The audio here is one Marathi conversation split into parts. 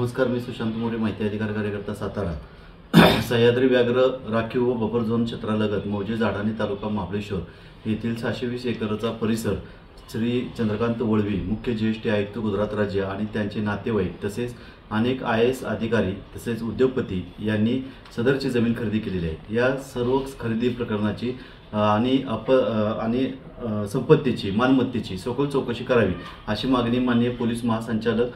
नमस्कार, मी सुशांत मोरे, माहिती अधिकार कार्यकर्ता, सातारा। सह्याद्री व्याघ्र राखीव व बफर झोन क्षेत्रालगत मौजे झाडाणी तालुका महाबळेश्वर येथील 620 एकरचा परिसर श्री चंद्रकांत वळवी, मुख्य जीएसटी आयुक्त गुजरात राज्य आणि त्यांचे नातेवाईक तसेच अनेक IAS अधिकारी तसेच उद्योगपती यांनी सदरची जमीन खरेदी केलेली आहे। या सर्व खरेदी प्रकरणाची आणि संपत्तीची मालमत्तेची सखोल चौकशी करावी अशी मागणी माननीय पोलीस महासंचालक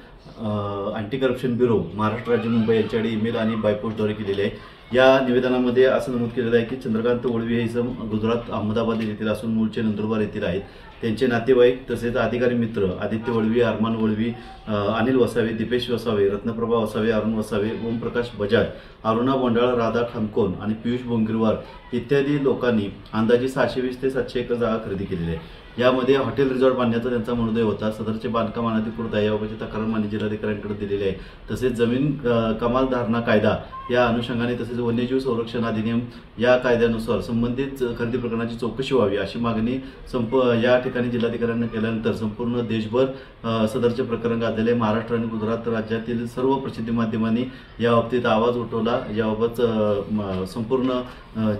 अँटी करप्शन ब्युरो महाराष्ट्र राज्य मुंबई यांच्याकडे ईमेल आणि बायपोस्टद्वारे केलेली आहे। या निवेदनामध्ये असं नमूद केलेलं आहे की चंद्रकांत वळवी हे इसम गुजरात अहमदाबाद येथील असून मूळचे नंदुरबार येथील आहेत। त्यांचे नातेवाईक तसेच अधिकारी मित्र आदित्य वळवी, अरमान वळवी, अनिल वसावे, दीपेश वसावे, रत्नप्रभा वसावे, अरुण वसावे, ओमप्रकाश बजाज, अरुणा बोंडाळ, राधा खामकोन आणि पियुष बोंगिरवार इत्यादी लोकांनी अंदाजे 620 ते 700 एकर जागा खरेदी केलेली आहे। यामध्ये हॉटेल रिसॉर्ट बांधण्याचा त्यांचा मनोदय होता। सदरचे बांधकाम अनधिकृत आहे याबाबतची तक्रार माननीय जिल्हाधिकाऱ्यांकडे दिलेली आहे। तसेच जमीन कमाल धारणा कायदा या अनुषंगाने तसेच वन्यजीव संरक्षण अधिनियम या कायद्यानुसार संबंधित खरेदी प्रकरणाची चौकशी व्हावी अशी मागणी या ठिकाणी जिल्हाधिकाऱ्यांना केल्यानंतर संपूर्ण देशभर सदरचे प्रकरण गाजलेले महाराष्ट्र आणि गुजरात राज्यातील सर्व प्रसिद्धी माध्यमांनी याबाबतीत आवाज उठवला। याबाबत संपूर्ण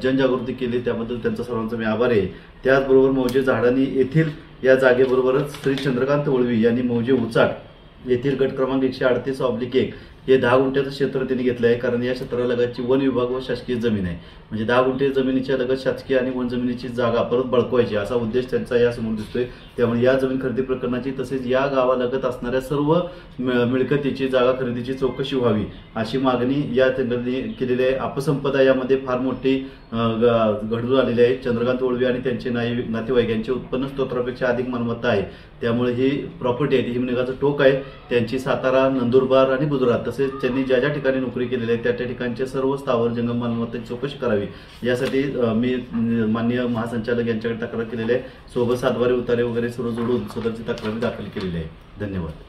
जनजागृती केली, त्याबद्दल त्यांचा सर्वांचा मी आभारी आहे। त्याचबरोबर मौजे झाडाणी येथील या जागेबरोबरच श्री चंद्रकांत वळवी यांनी मौजे उचाट येथील गट क्रमांक 138/1 हे 10 गुंठ्याचं क्षेत्र त्यांनी घेतलं आहे। कारण या क्षेत्रालगतची वन विभाग व शासकीय जमीन आहे, म्हणजे 10 गुंठे जमिनीच्या लगत शासकीय आणि वन जमिनीची जागा परत बळकवायची असा उद्देश त्यांचा यासमोर दिसतोय। त्यामुळे या जमीन खरेदी प्रकरणाची तसेच या गावालगत असणाऱ्या सर्व मिळकतीची जागा खरेदीची चौकशी व्हावी अशी मागणी या त्यांनी केलेली आहे। अपसंपदा यामध्ये फार मोठी घडून आलेली आहे। चंद्रकांत वळवी आणि त्यांचे नातेवाईक यांचे उत्पन्न स्तोत्रापेक्षा अधिक मालमत्ता आहे। त्यामुळे ही प्रॉपर्टी आहे, हिमनगाचं टोक आहे त्यांची। सातारा, नंदुरबार आणि गुजरात तसेच त्यांनी ज्या ज्या ठिकाणी नोकरी केलेली आहे त्या त्या ठिकाणच्या सर्व स्थावर जंगम मालमत्तेची चौकशी करावी यासाठी मी माननीय महासंचालक यांच्याकडे तक्रार केलेली आहे। सोबत सातबारे उतारे वगैरे सर्व जोडून सदरची तक्रार दाखल केलेली आहे। धन्यवाद।